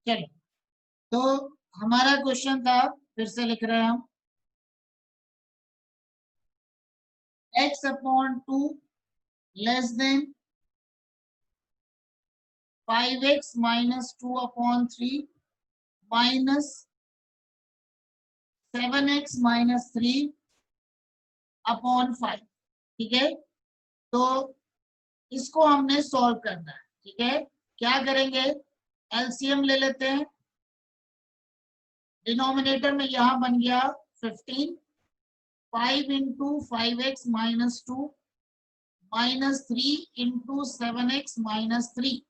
चलो, तो हमारा क्वेश्चन था, फिर से लिख रहे हैं हम, x/2 less than 5x - 2/3 minus 7x - 3/5। ठीक है, तो इसको हमने सॉल्व करना है। ठीक है, क्या करेंगे, एलसीएम ले लेते हैं। डिनोमिनेटर में यहां बन गया 15, 5 into 5x - 2 minus 3 into 7x - 3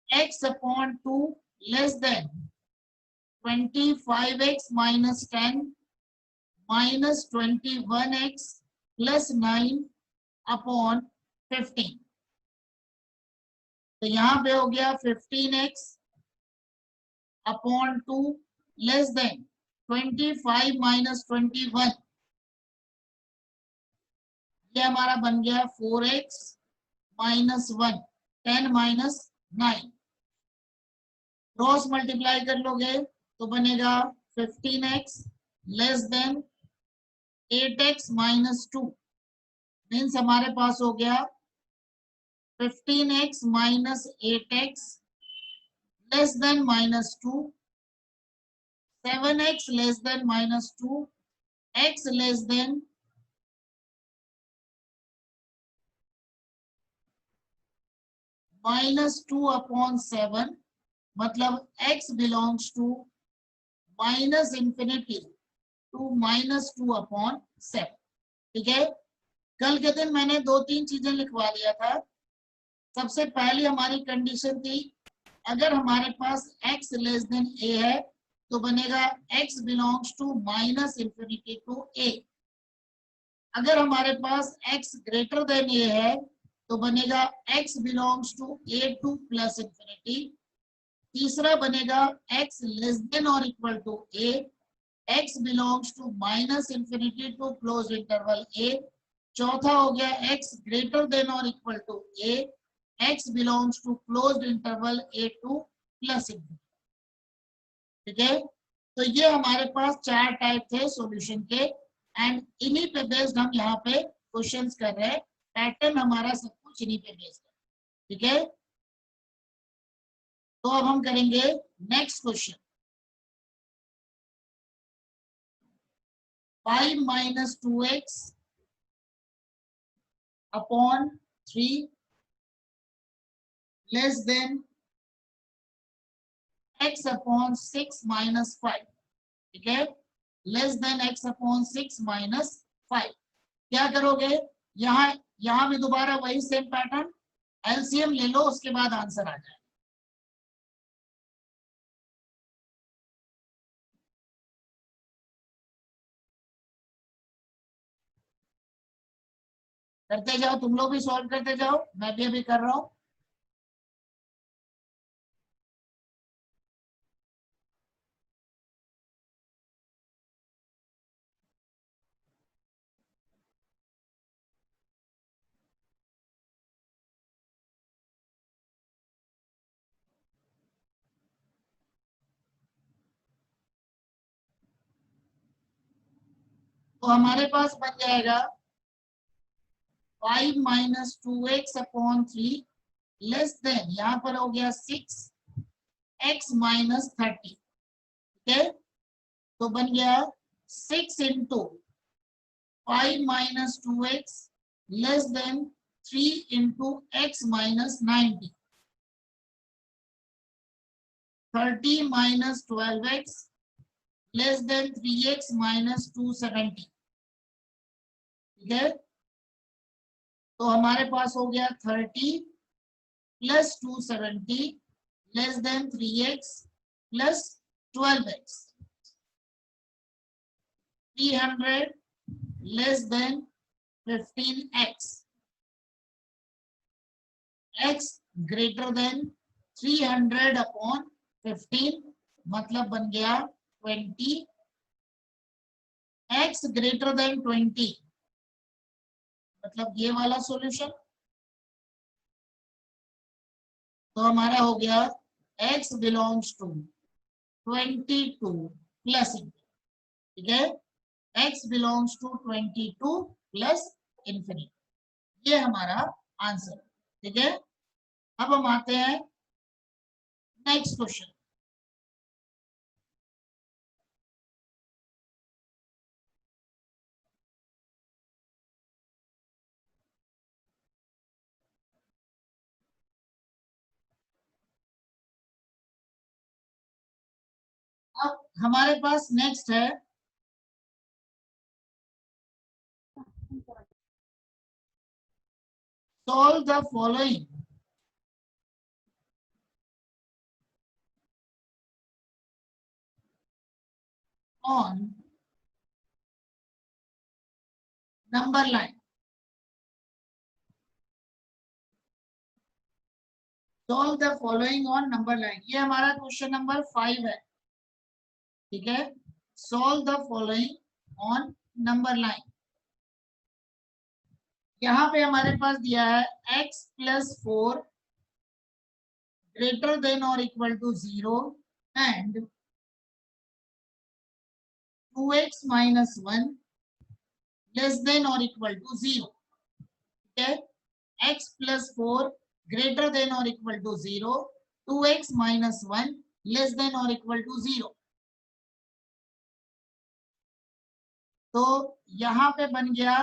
x/2 less than 25x - 10 minus 21x + 9/15। तो यहां पे हो गया 15x/2 लेस देन 25 - 21, ये हमारा बन गया 4x - 1, 10 - 9। क्रॉस मल्टीप्लाई कर लोगे तो बनेगा 15x less than 8x - 2, means हमारे पास हो गया 15x - 8x less than -2, 7x less than -2, x less than -2/7, मतलब x belongs to -infinity to -2/7। ठीक है, कल के दिन मैंने 2-3 चीजें लिखवा दिया था। सबसे पहली हमारी कंडीशन थी, अगर हमारे पास x लेस देन a है तो बनेगा x belongs to -infinity to a। अगर हमारे पास x ग्रेटर देन a है तो बनेगा x belongs to a to +infinity। तीसरा बनेगा x लेस देन और equal to a, x belongs to -infinity to close interval a। चौथा हो गया x ग्रेटर देन और equal to a, x belongs to closed interval a to +infinity। ठीक है, तो ये हमारे पास 4 टाइप थे सॉल्यूशन के, एंड इन्हीं पे बेस्ड हम यहाँ पे क्वेश्चंस कर रहे हैं। पैटर्न हमारा सब कुछ इन्हीं पे बेस्ड है। ठीक है, तो अब हम करेंगे next question. 5 - 2x upon 3 less than x/6 - 5। ठीक है, लेस देन x/6 - 5। क्या करोगे, यहां भी दोबारा वही सेम पैटर्न, एलसीएम ले लो, उसके बाद आंसर आ जाए। करते जाओ, तुम लोग भी सॉल्व करते जाओ, मैं भी अभी कर रहा हूं। तो हमारे पास बन जाएगा 5 - 2x अपॉन 3 लेस देन, यहां पर हो गया 6x - 30। ठीक है, तो बन गया 6 into 5 - 2x less than 3 into x - 90, 30 - 12x less than 3x - 270। ठीक है, तो हमारे पास हो गया 30 + 270 less than 3x + 12x, 300 less than 15x, x greater then 300/15, मतलब बन गया 20, x ग्रेटर देन 20, मतलब ये वाला सॉल्यूशन। तो हमारा हो गया x बिलोंग्स टू 22 प्लस, ठीक है, x belongs to 22 plus infinity, ये हमारा आंसर, ठीक है। अब हम आते हैं नेक्स्ट क्वेश्चन। अब हमारे पास नेक्स्ट है solve the following on number line। solve the following on number line, ये हमारा क्वेश्चन नंबर 5 है, ठीक है। solve the following on number line, यहाँ पे हमारे पास दिया है x plus 4 greater than or equal to 0 and 2x minus 1 less than or equal to 0, ठीक है। x plus 4 greater than or equal to 0, 2x minus 1 less than or equal to 0। तो यहाँ पे बन गया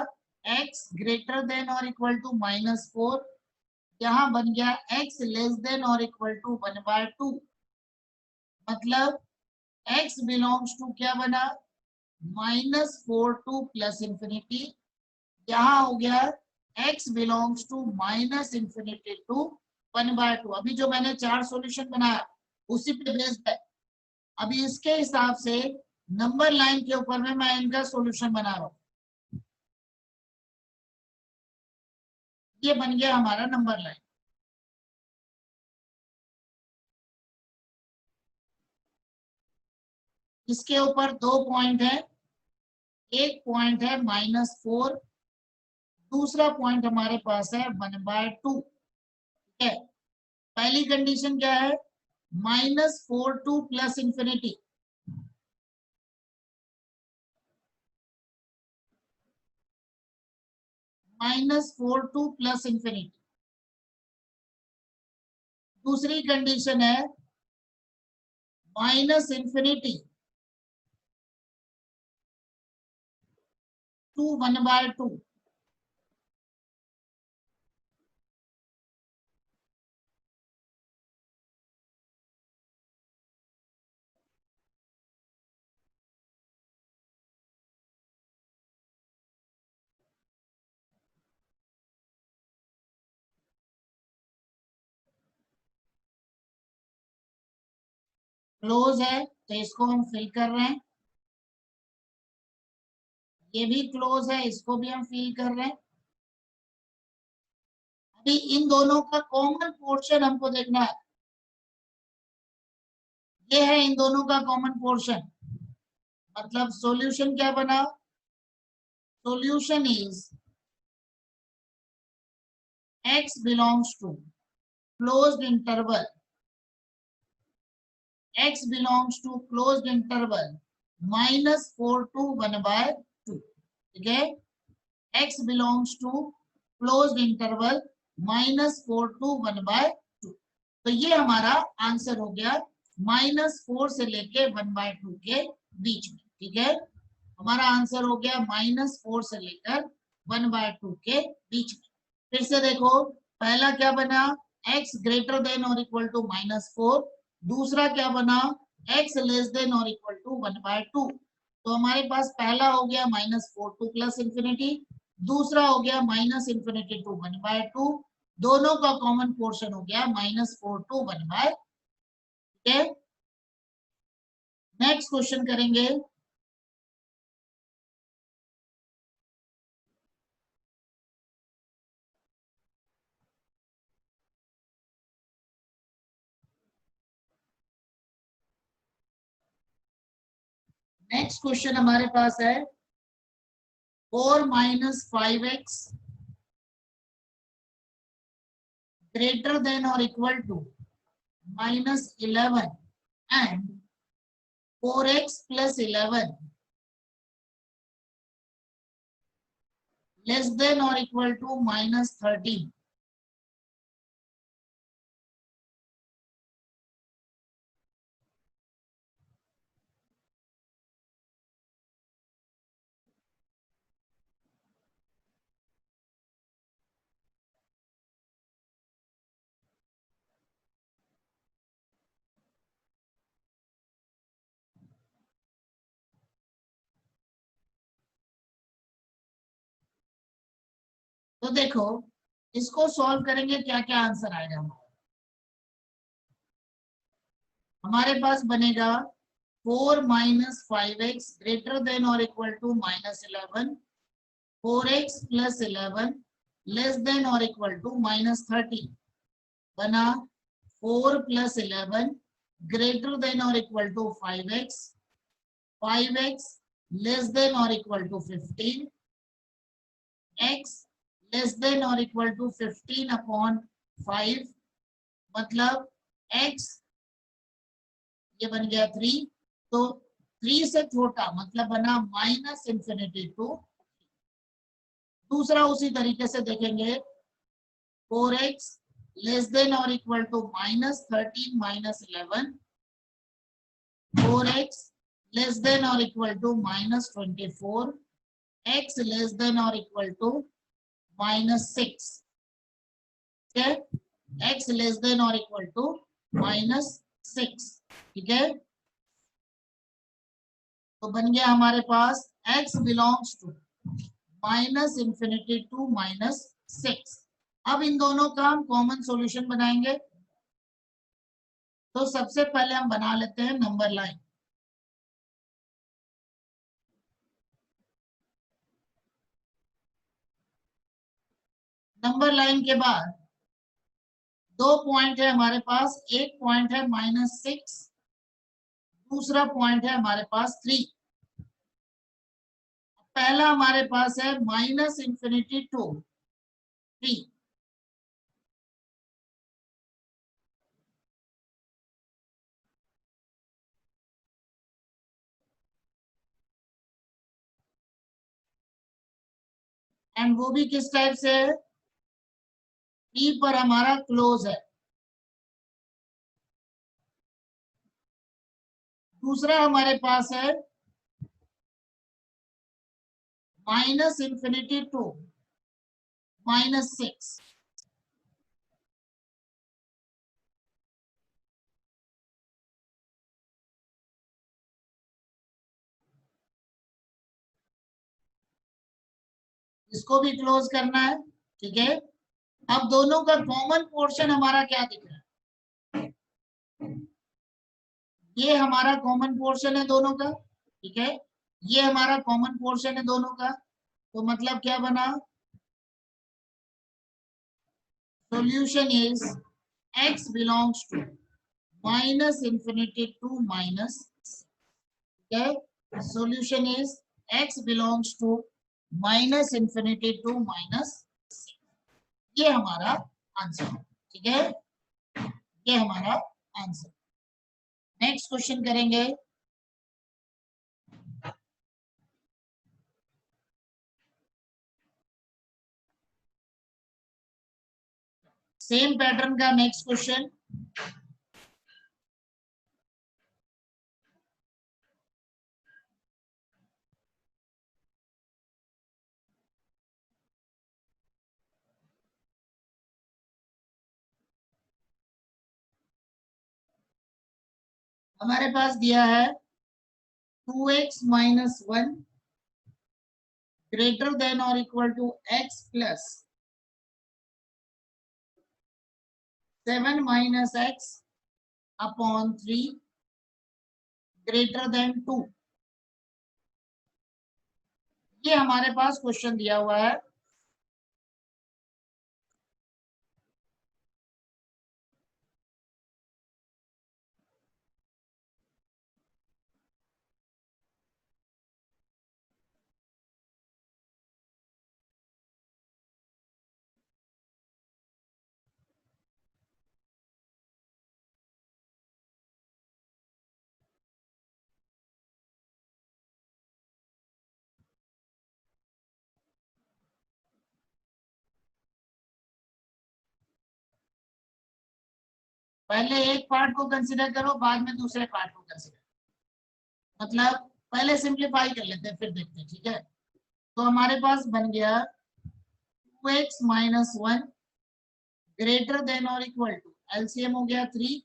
x greater than or equal to -4, यहाँ बन गया x less than or equal to 1/2, मतलब x belongs to क्या बना -4 to प्लस इंफिनिटी, यहाँ हो गया x belongs to -infinity to 1/2। अभी जो मैंने 4 सॉल्यूशन बनाया उसी पे बेस्ड है, अभी इसके हिसाब से नंबर लाइन के ऊपर में मैं इनका सॉल्यूशन बना रहा हूं, ये बन गया हमारा नंबर लाइन। इसके ऊपर 2 पॉइंट है, एक पॉइंट है -4, दूसरा पॉइंट हमारे पास है 1/2, ठीक है। पहली कंडीशन क्या है -4 to plus infinity, -4 to plus infinity. दूसरी कंडीशन है -infinity टू 1/2, क्लोज है तो इसको हम फिल कर रहे हैं, ये भी क्लोज है इसको भी हम फिल कर रहे हैं। अभी इन दोनों का कॉमन पोर्शन हमको देखना है, ये है इन दोनों का कॉमन पोर्शन, मतलब सॉल्यूशन क्या बना, solution is x belongs to closed interval, x belongs to closed interval -4 to 1/2, ठीक है। x belongs to closed interval -4 to 1/2, तो ये हमारा आंसर हो गया -4 से लेके 1/2 के बीच में, ठीक है। हमारा आंसर हो गया -4 से लेकर 1/2 के बीच में। फिर से देखो पहला क्या बना x ग्रेटर देन और इक्वल टू -4, दूसरा क्या बना x लेस देन और इक्वल टू 1/2। तो हमारे पास पहला हो गया -4 टू प्लस इंफिनिटी, दूसरा हो गया -infinity टू 1/2, दोनों का कॉमन पोर्शन हो गया -4 टू 1/2, ठीक है। नेक्स्ट क्वेश्चन करेंगे, नेक्स्ट क्वेश्चन हमारे पास है 4 - 5x ग्रेटर देन और equal to minus 11 and 4x plus 11 less than or equal to minus 13. तो देखो इसको सॉल्व करेंगे क्या क्या आंसर आएगा हमारे पास बनेगा 4 minus 5x greater than or equal to minus 11, 4x plus 11 less than or equal to minus 13 बना 4 plus 11 greater than or equal to 5x, 5x less than or equal to 15, x less than or equal to 15 upon 5 मतलब x ये बन गया 3 तो 3 से छोटा मतलब बना माइनस इंफिनिटी टू दूसरा उसी तरीके से देखेंगे 4x लेस देन और equal to minus 13 minus 11 4x less than और equal to minus 24 x less than और equal to minus 6 x less than और इक्वल टू माइनस 6 ठीक है तो बन गया हमारे पास x belongs to minus infinity to minus 6 अब इन दोनों का हम कॉमन सॉल्यूशन बनाएंगे तो सबसे पहले हम बना लेते हैं नंबर लाइन नंबर लाइन के बाद 2 पॉइंट है हमारे पास एक पॉइंट है -6 दूसरा पॉइंट है हमारे पास 3 पहला हमारे पास है माइनस इंफिनिटी टू 3 एंड वो भी किस टाइप से है 3 पर हमारा क्लोज है दूसरा हमारे पास है माइनस इंफिनिटी टू -6 इसको भी क्लोज करना है ठीक है अब दोनों का कॉमन पोर्शन हमारा क्या दिख रहा है ये हमारा कॉमन पोर्शन है दोनों का ठीक है ये हमारा कॉमन पोर्शन है दोनों का तो मतलब क्या बना solution is x belongs to minus infinity to minus okay solution is x belongs to minus infinity to minus ये हमारा आंसर ठीक है ये हमारा आंसर नेक्स्ट क्वेश्चन करेंगे सेम पैटर्न का नेक्स्ट क्वेश्चन हमारे पास दिया है 2x minus 1 greater than or equal to x plus 7 minus x upon 3 greater than 2 ये हमारे पास क्वेश्चन दिया हुआ है पहले एक पार्ट को कंसिडर करो, बाद में दूसरे पार्ट को कंसिडर, मतलब पहले सिंप्लीफाई कर लेते हैं फिर देखते हैं, ठीक है। तो हमारे पास बन गया 2x माइनस 1 ग्रेटर देन और इक्वल टू, एलसीएम हो गया 3,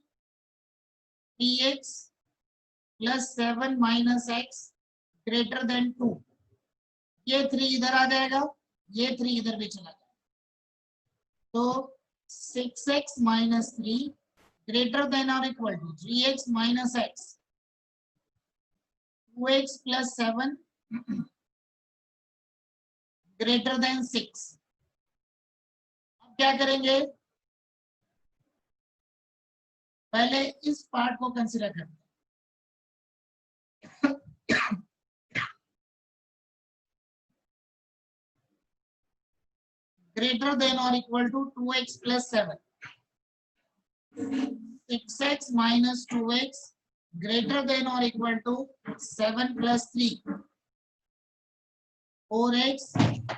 3x plus 7 minus x greater then 2, ये 3 इधर आ जाएगा, ये 3 इधर भी चला जाएगा, तो 6x माइनस 3 ग्रेटर देन और equal to 3x minus x, 2x plus 7 greater than 6। अब क्या करेंगे, पहले इस पार्ट को कंसीडर करते हैं। ग्रेटर देन और equal to 2x plus 7, 6x minus 2x greater than और equal to 7 plus 3, 4x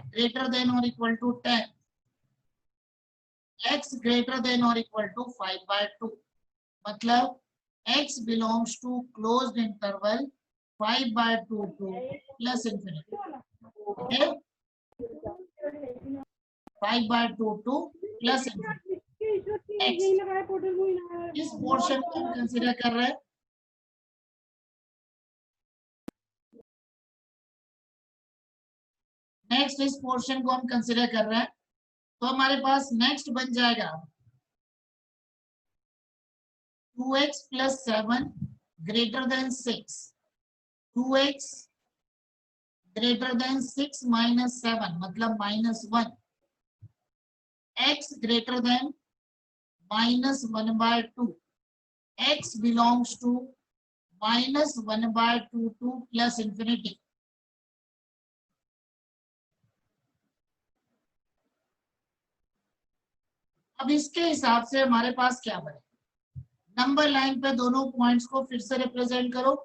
greater than और equal to 10, x greater than और इक्वल टू 5/2, मतलब x belongs to closed interval 5/2 to plus infinity, okay, 5/2 to plus infinity. इस portion को हम consider कर रहे हैं, नेक्स्ट इस पोर्शन को हम कंसीडर कर रहे हैं, तो हमारे पास नेक्स्ट बन जाएगा 2x plus 7 greater than 6, 2x greater than 6 minus 7 मतलब -1, x greater than -1/2, x belongs to -1/2 to plus infinity. अब इसके हिसाब से हमारे पास क्या बने, नंबर लाइन पे दोनों पॉइंट्स को फिर से रिप्रेजेंट करो।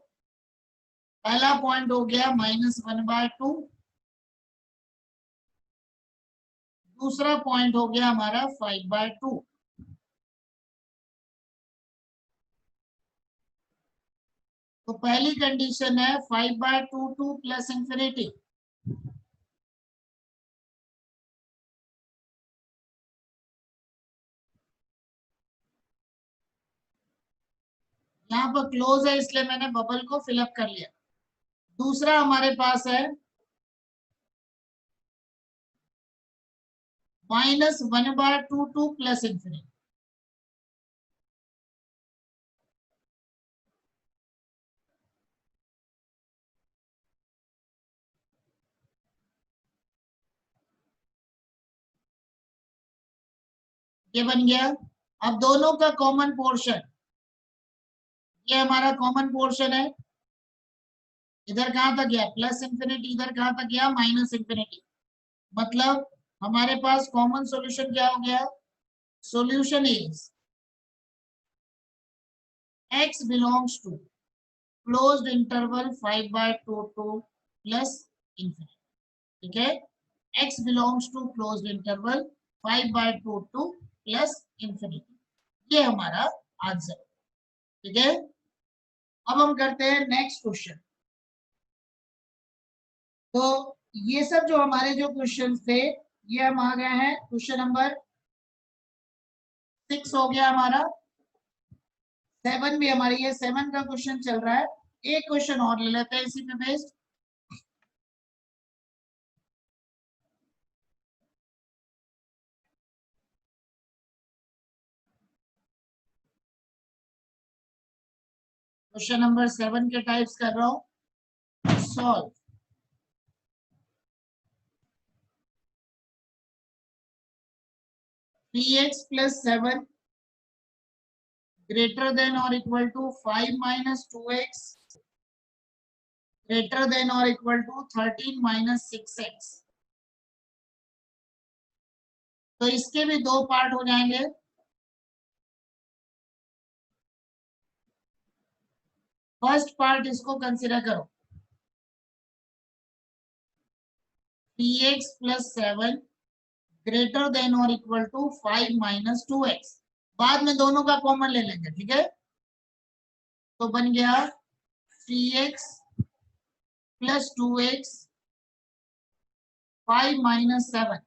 पहला पॉइंट हो गया -1/2, दूसरा पॉइंट हो गया हमारा 5/2। तो पहली कंडीशन है 5/2 टू प्लस इंफिनिटी, यहाँ पर क्लोज है इसलिए मैंने बबल को फिलअप कर लिया। दूसरा हमारे पास है -1/2 टू प्लस इंफिनिटी, ये बन गया। अब दोनों का कॉमन पोर्शन, ये हमारा कॉमन पोर्शन है, इधर कहां तक गया प्लस इंफिनिटी, इधर कहां तक गया माइनस इंफिनिटी, मतलब हमारे पास कॉमन सॉल्यूशन क्या हो गया, solution is x belongs to closed interval 5/2 to plus infinity, ठीक है, x belongs to closed interval 5/2 to plus infinity, ये हमारा आंसर, ठीक है। अब हम करते हैं नेक्स्ट क्वेश्चन। तो ये सब जो हमारे जो क्वेश्चन थे ये हम आ गए हैं क्वेश्चन नंबर 6 हो गया हमारा, 7 भी हमारी ये 7 का क्वेश्चन चल रहा है। एक क्वेश्चन और ले लेते हैं इसी पे बेस्ड। क्वेश्चन नंबर 7 के टाइप्स कर रहा हूं, solve 3x plus 7 greater than और equal to 5 minus 2x greater than और इक्वल टू 13 माइनस 6x। तो इसके भी दो पार्ट हो जाएंगे, फर्स्ट पार्ट इसको कंसीडर करो, 3x प्लस 7 ग्रेटर देन और इक्वल टू 5 माइनस 2x, बाद में दोनों का कॉमन ले लेंगे, ठीक है। तो बन गया 3x plus 2x 5 minus 7,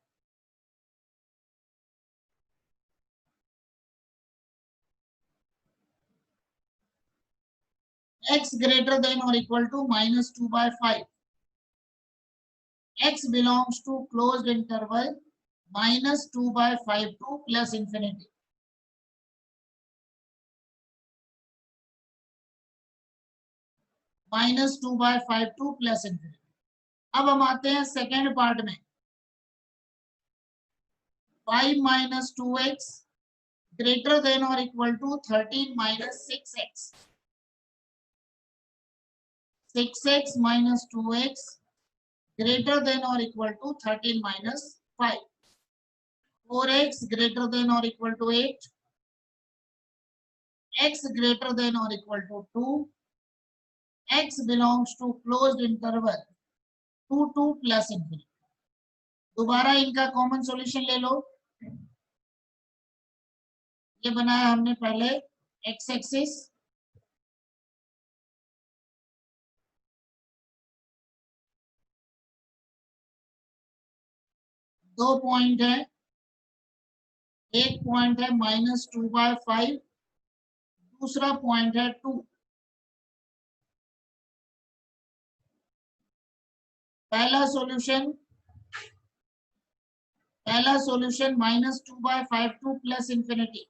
x greater than or equal to minus 2 by 5, x belongs to closed interval minus 2 by 5 to plus infinity. Minus 2 by 5 to plus infinity. अब हम आते हैं सेकेंड पार्ट में। 5 माइनस 2x ग्रेटर देन और equal to 13 minus 6x, 6x minus 2x greater than और equal to 13 minus 5, 4x greater than और equal to 8, x greater than और equal to 2, x belongs to closed interval 2 to plus infinity। दोबारा इनका common solution ले लो। ये बनाया हमने पहले x एक्सिस, दो पॉइंट है, एक पॉइंट है माइनस 2 by 5, दूसरा पॉइंट है 2। पहला solution minus 2 by 5 to plus infinity,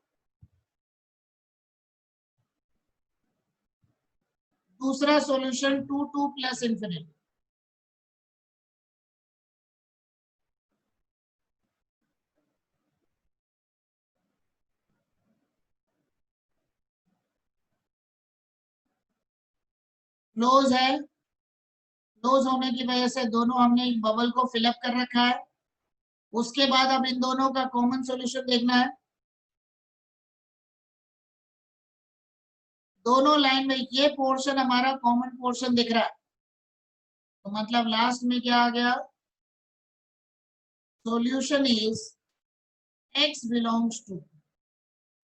दूसरा solution 2 to plus infinity. Close है, क्लोज होने की वजह से दोनों हमने एक बबल को फिलअप कर रखा है। उसके बाद अब इन दोनों का कॉमन सॉल्यूशन देखना है। दोनों लाइन में ये पोर्शन हमारा कॉमन पोर्शन दिख रहा है, तो मतलब लास्ट में क्या आ गया, solution is x belongs to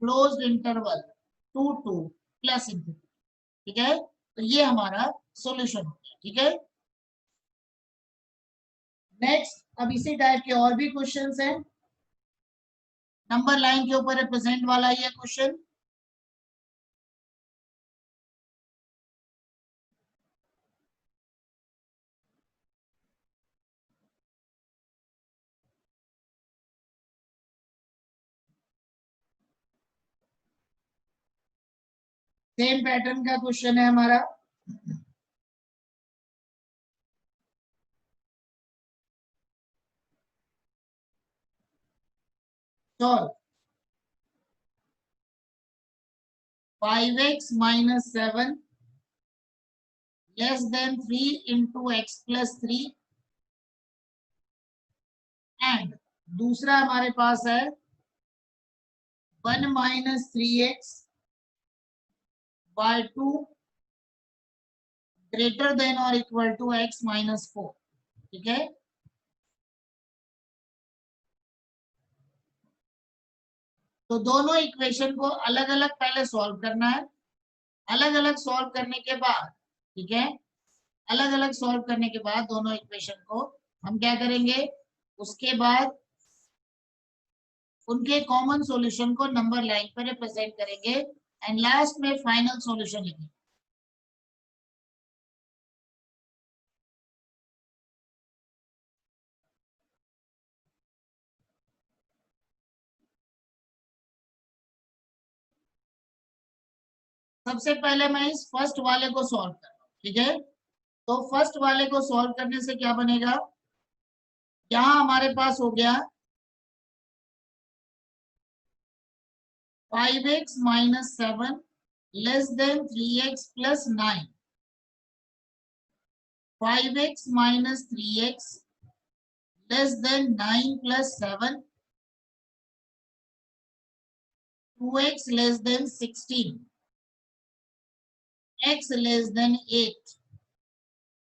closed interval 2 to plus infinity। ठीक है, तो ये हमारा सॉल्यूशन हो गया। ठीक है, नेक्स्ट अब इसी टाइप के और भी क्वेश्चंस हैं। नंबर लाइन के ऊपर रिप्रेजेंट वाला ये क्वेश्चन, सेम पैटर्न का क्वेश्चन है हमारा। Solve 5x minus 7 less than 3 into x plus 3 and दूसरा हमारे पास है 1 minus 3x by 2 greater than or equal to x minus 4। ठीक है, तो दोनों इक्वेशन को अलग अलग पहले सॉल्व करना है। अलग अलग सॉल्व करने के बाद, ठीक है, अलग अलग सॉल्व करने के बाद दोनों इक्वेशन को हम क्या करेंगे, उसके बाद उनके कॉमन सॉल्यूशन को नंबर लाइन पर रिप्रेजेंट करेंगे एंड लास्ट में फाइनल सॉल्यूशन लिखेंगे। सबसे पहले मैं इस फर्स्ट वाले को सॉल्व कर रहा हूं। ठीक है, तो फर्स्ट वाले को सॉल्व करने से क्या बनेगा, यहां हमारे पास हो गया 5x minus 7 less than 3x plus 9, 5x minus 3x less than 9 plus 7, 2x less than 16, x less than 8,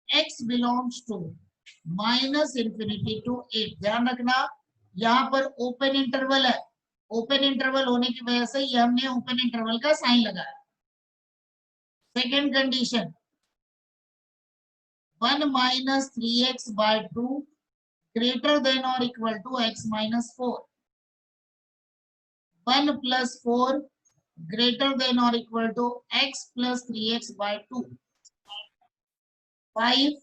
x belongs to minus infinity to 8। ध्यान रखना, यहां पर ओपन इंटरवल है, ओपन इंटरवल होने की वजह से ये हमने ओपन इंटरवल का साइन लगाया। Second condition 1 minus 3x by 2 greater than or equal to x minus 4. 1 plus 4 greater than or equal to x plus 3x by 2. 5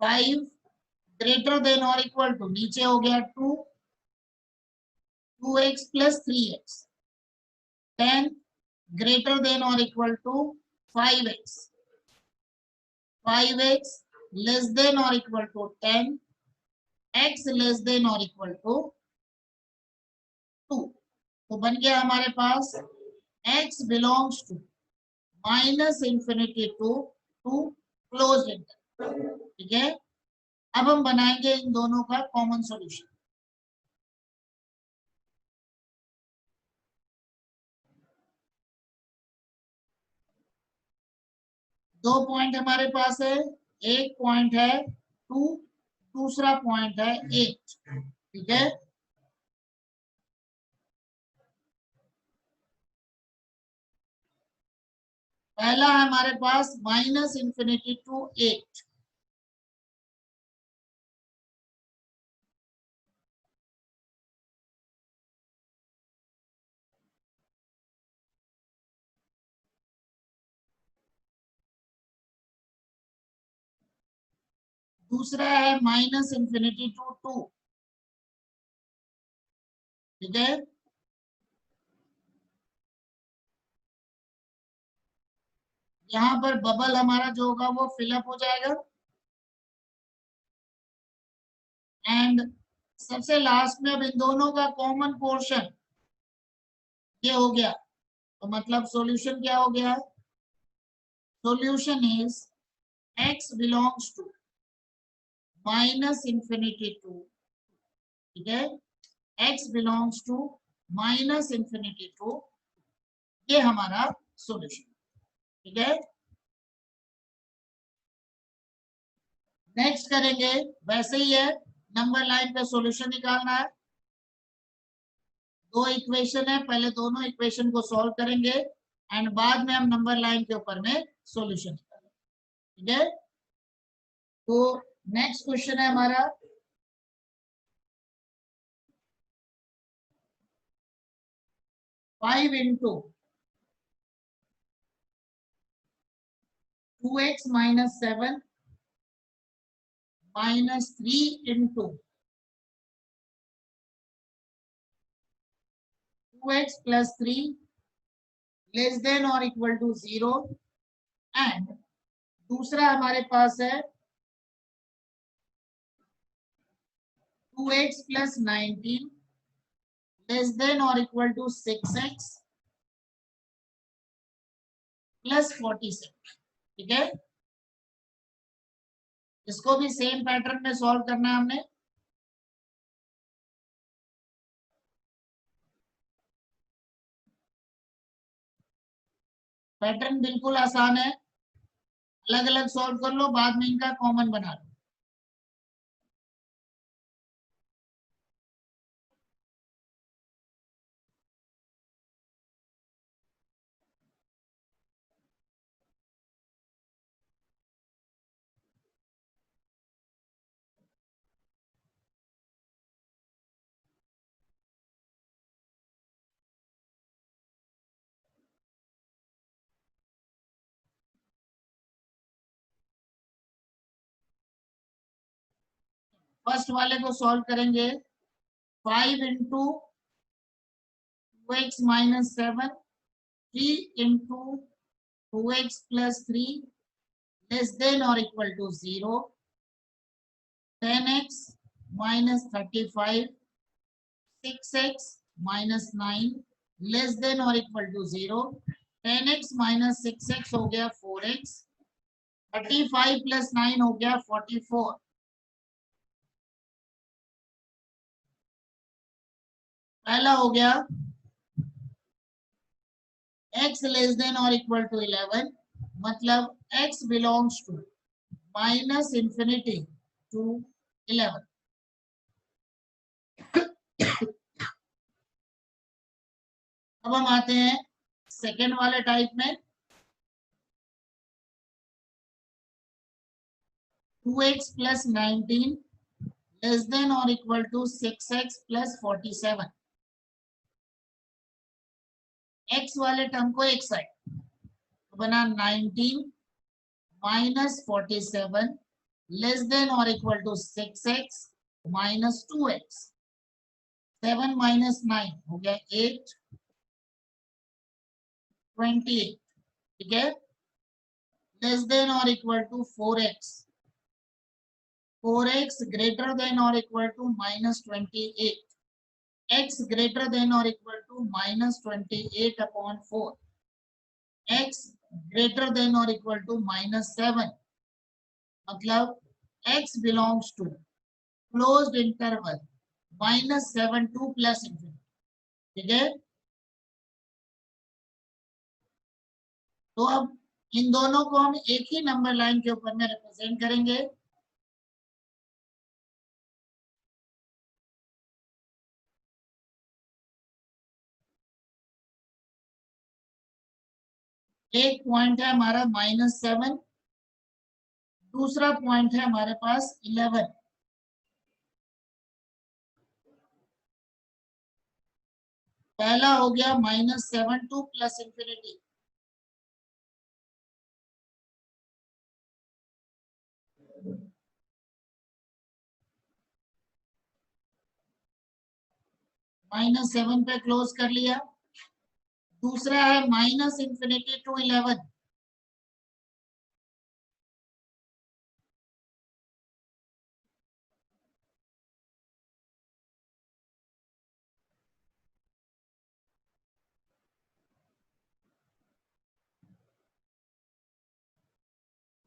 5 greater than or equal to नीचे हो गया 2x plus 3x 10 greater than or equal to 5x 5x less than or equal to 10 x less than or equal to 2। तो बन गया हमारे पास x belongs to minus infinity to close interval. ठीक है, अब हम बनाएंगे इन दोनों का कॉमन सॉल्यूशन। दो पॉइंट हमारे पास है, एक पॉइंट है 2, दूसरा पॉइंट है 8। ठीक है, पहला है हमारे पास माइनस इंफिनिटी टू 8। दूसरा है माइनस इंफिनिटी टू 2। ठीक है, यहाँ पर बबल हमारा जो होगा वो फिलअप हो जाएगा। एंड सबसे लास्ट में अब इन दोनों का कॉमन पोर्शन ये हो गया, तो मतलब सॉल्यूशन क्या हो गया? Solution is x belongs to minus infinity to. ठीक है, x belongs to minus infinity to, ये हमारा सॉल्यूशन। ठीक है, नेक्स्ट करेंगे वैसे ही है, नंबर लाइन पे सॉल्यूशन निकालना है। दो इक्वेशन है, पहले दोनों इक्वेशन को सॉल्व करेंगे एंड बाद में हम नंबर लाइन के ऊपर में सॉल्यूशन निकालेंगे। ठीक है, तो नेक्स्ट क्वेश्चन है हमारा 5 into 2x minus 7 minus 3 into 2x plus 3 less than or equal to 0 and दूसरा हमारे पास है 2x plus 19 less than or equal to 6x plus 46। ठीक है, इसको भी सेम पैटर्न में सॉल्व करना है हमने। पैटर्न बिल्कुल आसान है, अलग अलग सॉल्व कर लो, बाद में इनका कॉमन बना लो। फर्स्ट वाले को सॉल्व करेंगे, 5 into 2x minus 7 3 into 2x plus 3 less than or equal to 0 10x minus 35 6x minus 9 less than or equal to 0 10x minus 6x हो गया 4x 35 plus 9 हो गया 44। पहला हो गया x लेस देन और इक्वल टू 11, मतलब x belongs to minus infinity to 11। अब हम आते हैं सेकेंड वाले टाइप में। 2x प्लस 19 लेस देन और equal to 6x plus 47। x वाले टर्म को एक साइड, तो बना 19 माइनस 47 लेस देन और equal to 6x minus 2x। 7 minus 9 हो गया 8, 28, ठीक है। लेस देन और equal to 4x, 4x greater than और equal to minus 28, x greater than और equal to minus 28 upon 4, x greater than और इक्वल टू माइनस 7, मतलब x belongs to closed interval -7 to plus infinity, ठीक है। तो अब इन दोनों को हम एक ही नंबर लाइन के ऊपर में रिप्रेजेंट करेंगे। एक पॉइंट है हमारा -7, दूसरा पॉइंट है हमारे पास 11। पहला हो गया -7 टू प्लस इंफिनिटी, -7 पे क्लोज कर लिया। दूसरा है माइनस इंफिनिटी टू 11,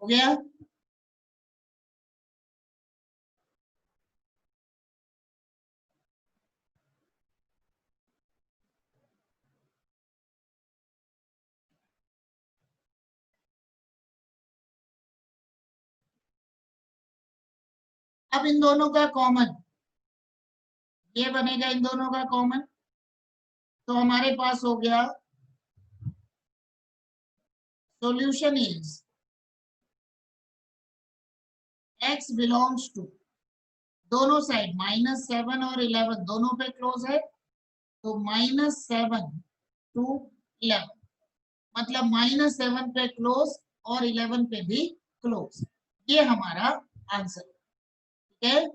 हो गया। अब इन दोनों का कॉमन, ये बनेगा इन दोनों का कॉमन, तो हमारे पास हो गया solution is x belongs to, दोनों साइड -7 और 11 दोनों पे क्लोज है, तो -7 टू 11, मतलब -7 पे क्लोज और 11 पे भी क्लोज। ये हमारा आंसर, ठीक है।